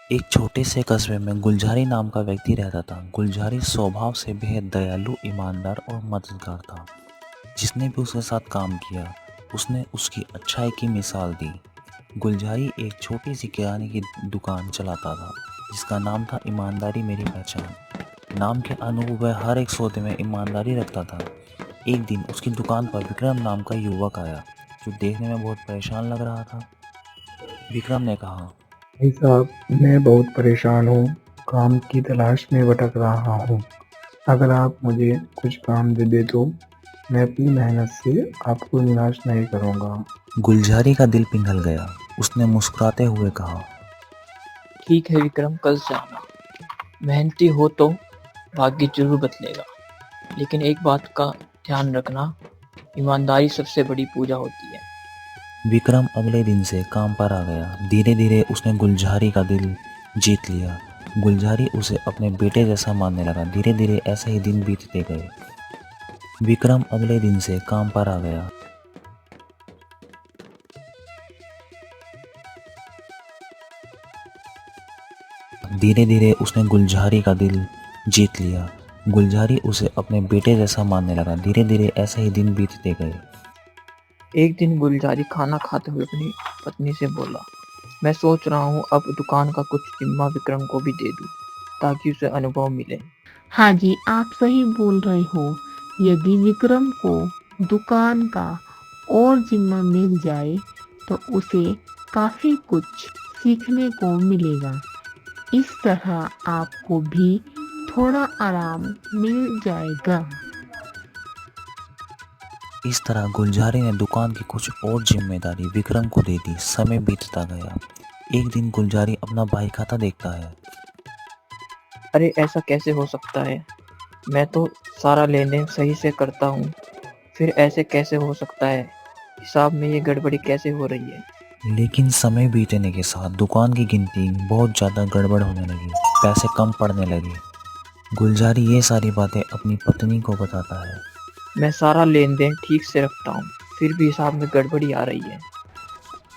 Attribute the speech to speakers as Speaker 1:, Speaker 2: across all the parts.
Speaker 1: एक छोटे से कस्बे में गुलजारी नाम का व्यक्ति रहता था। गुलजारी स्वभाव से बेहद दयालु, ईमानदार और मददगार था। जिसने भी उसके साथ काम किया, उसने उसकी अच्छाई की मिसाल दी। गुलजारी एक छोटी सी किराने की दुकान चलाता था, जिसका नाम था ईमानदारी मेरी पहचान। नाम के अनुरूप वह हर एक सौदे में ईमानदारी रखता था। एक दिन उसकी दुकान पर विक्रम नाम का युवक आया, जो देखने में बहुत परेशान लग रहा था। विक्रम ने कहा,
Speaker 2: भाई साहब, मैं बहुत परेशान हूँ। काम की तलाश में भटक रहा हूँ। अगर आप मुझे कुछ काम दे दे तो मैं अपनी मेहनत से आपको निराश नहीं करूँगा।
Speaker 1: गुलजारी का दिल पिघल गया। उसने मुस्कुराते हुए कहा,
Speaker 3: ठीक है विक्रम, कल से आना। मेहनती हो तो भाग्य जरूर बदलेगा। लेकिन एक बात का ध्यान रखना, ईमानदारी सबसे बड़ी पूजा होती है।
Speaker 1: विक्रम अगले दिन से काम पर आ गया। धीरे धीरे उसने गुलजारी का दिल जीत लिया। गुलजारी उसे अपने बेटे जैसा मानने लगा। धीरे धीरे ऐसे ही दिन बीतते गए। विक्रम अगले दिन से काम पर आ गया। धीरे धीरे उसने गुलजारी का दिल जीत लिया। गुलजारी उसे अपने बेटे जैसा मानने लगा। धीरे धीरे ऐसे ही दिन बीतते गए।
Speaker 3: एक दिन गुलजारी खाना खाते हुए अपनी पत्नी से बोला, मैं सोच रहा हूँ अब दुकान का कुछ जिम्मा विक्रम को भी दे दूँ, ताकि उसे अनुभव मिले।
Speaker 4: हाँ जी, आप सही बोल रहे हो। यदि विक्रम को दुकान का और जिम्मा मिल जाए तो उसे काफी कुछ सीखने को मिलेगा। इस तरह आपको भी थोड़ा आराम मिल जाएगा।
Speaker 1: इस तरह गुलजारी ने दुकान की कुछ और जिम्मेदारी विक्रम को दे दी। समय बीतता गया। एक दिन गुलजारी अपना बही खाता देखता है।
Speaker 3: अरे ऐसा कैसे हो सकता है? मैं तो सारा लेन देन सही से करता हूँ, फिर ऐसे कैसे हो सकता है? हिसाब में ये गड़बड़ी कैसे हो रही है?
Speaker 1: लेकिन समय बीतने के साथ दुकान की गिनती बहुत ज़्यादा गड़बड़ होने लगी। पैसे कम पड़ने लगे। गुलजारी ये सारी बातें अपनी पत्नी को बताता है।
Speaker 3: मैं सारा लेन देन ठीक से रखता हूँ, फिर भी हिसाब में गड़बड़ी आ रही है।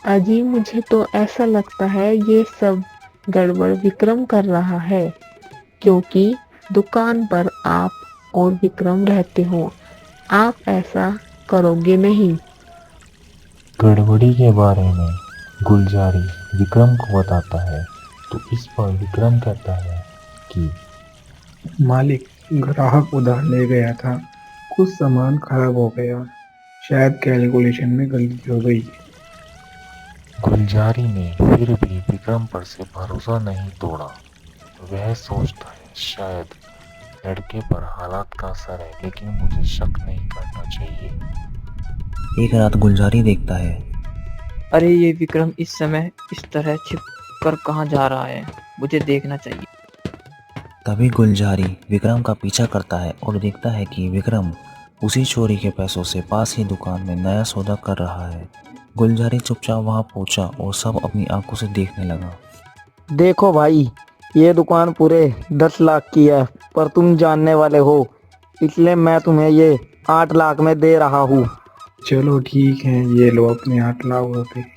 Speaker 4: अजी, मुझे तो ऐसा लगता है ये सब गड़बड़ विक्रम कर रहा है, क्योंकि दुकान पर आप और विक्रम रहते हो। आप ऐसा करोगे नहीं।
Speaker 5: गड़बड़ी के बारे में गुलजारी विक्रम को बताता है, तो इस पर विक्रम कहता है कि
Speaker 2: मालिक, ग्राहक उधार ले गया था। कुछ सामान खराब हो गया। शायद कैलकुलेशन में गलती हो गई।
Speaker 5: गुलजारी ने फिर भी विक्रम पर से भरोसा नहीं तोड़ा। वह सोचता है शायद लड़के पर हालात का असर है, लेकिन मुझे शक नहीं करना चाहिए।
Speaker 1: एक रात गुलजारी देखता है।
Speaker 3: अरे ये विक्रम इस समय इस तरह छिप कर कहाँ जा रहा है? मुझे देखना चाहिए।
Speaker 1: तभी गुलजारी विक्रम का पीछा करता है और देखता है कि विक्रम उसी चोरी के पैसों से पास ही दुकान में नया सौदा कर रहा है। गुलजारी चुपचाप वहां पहुंचा और सब अपनी आंखों से देखने लगा।
Speaker 6: देखो भाई, ये दुकान पूरे 10 लाख की है, पर तुम जानने वाले हो, इसलिए मैं तुम्हें ये 8 लाख में दे रहा हूँ।
Speaker 2: चलो ठीक है, ये लो अपने 8 लाख रुपए।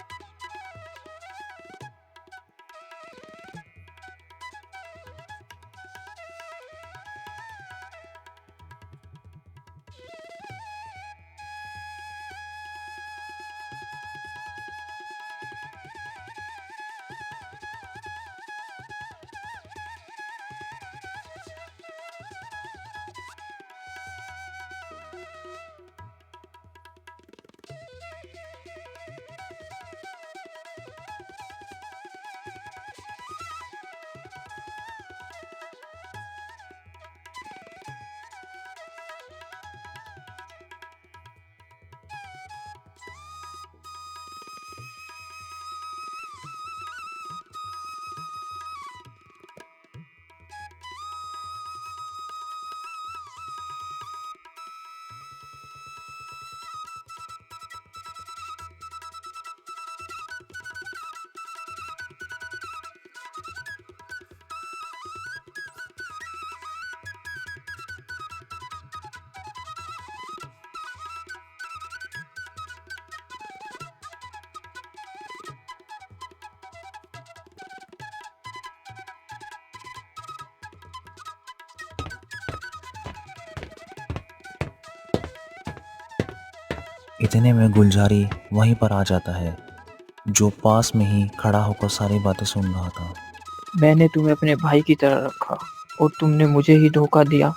Speaker 1: इतने में गुलजारी वहीं पर आ जाता है, जो पास में ही खड़ा होकर सारी बातें सुन रहा था।
Speaker 3: मैंने तुम्हें अपने भाई की तरह रखा और तुमने मुझे ही धोखा दिया।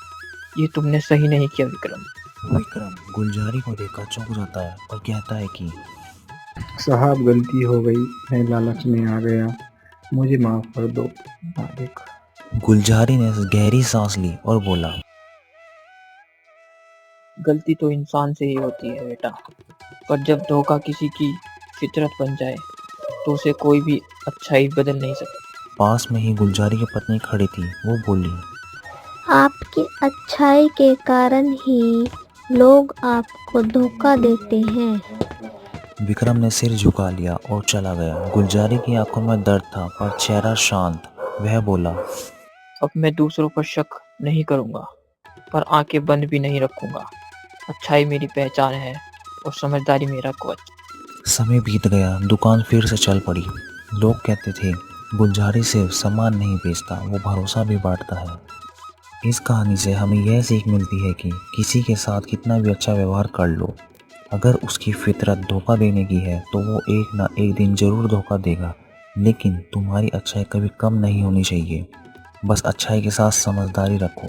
Speaker 3: ये तुमने सही नहीं किया विक्रम।
Speaker 1: विक्रम गुलजारी को देखकर चौंक जाता है और कहता है कि
Speaker 2: साहब गलती हो गई, मैं लालच में आ गया, मुझे माफ कर दो मालिक।
Speaker 1: गुलजारी ने गहरी सांस ली और बोला,
Speaker 3: गलती तो इंसान से ही होती है बेटा, पर जब धोखा किसी की फितरत बन जाए तो उसे कोई भी अच्छाई बदल नहीं सकता।
Speaker 1: पास में ही गुलजारी की पत्नी खड़ी थी। वो बोली,
Speaker 7: आपकी अच्छाई के कारण ही लोग आपको धोखा देते हैं।
Speaker 1: विक्रम ने सिर झुका लिया और चला गया। गुलजारी की आंखों में दर्द था पर चेहरा शांत। वह बोला,
Speaker 3: अब मैं दूसरों पर शक नहीं करूंगा, पर आंखें बंद भी नहीं रखूंगा। अच्छाई मेरी पहचान है और समझदारी मेरा कवच।
Speaker 1: समय बीत गया, दुकान फिर से चल पड़ी। लोग कहते थे, गुलजारी सिर्फ सामान नहीं बेचता, वो भरोसा भी बांटता है। इस कहानी से हमें यह सीख मिलती है कि किसी के साथ कितना भी अच्छा व्यवहार कर लो, अगर उसकी फितरत धोखा देने की है तो वो एक ना एक दिन ज़रूर धोखा देगा। लेकिन तुम्हारी अच्छाई कभी कम नहीं होनी चाहिए। बस अच्छाई के साथ समझदारी रखो।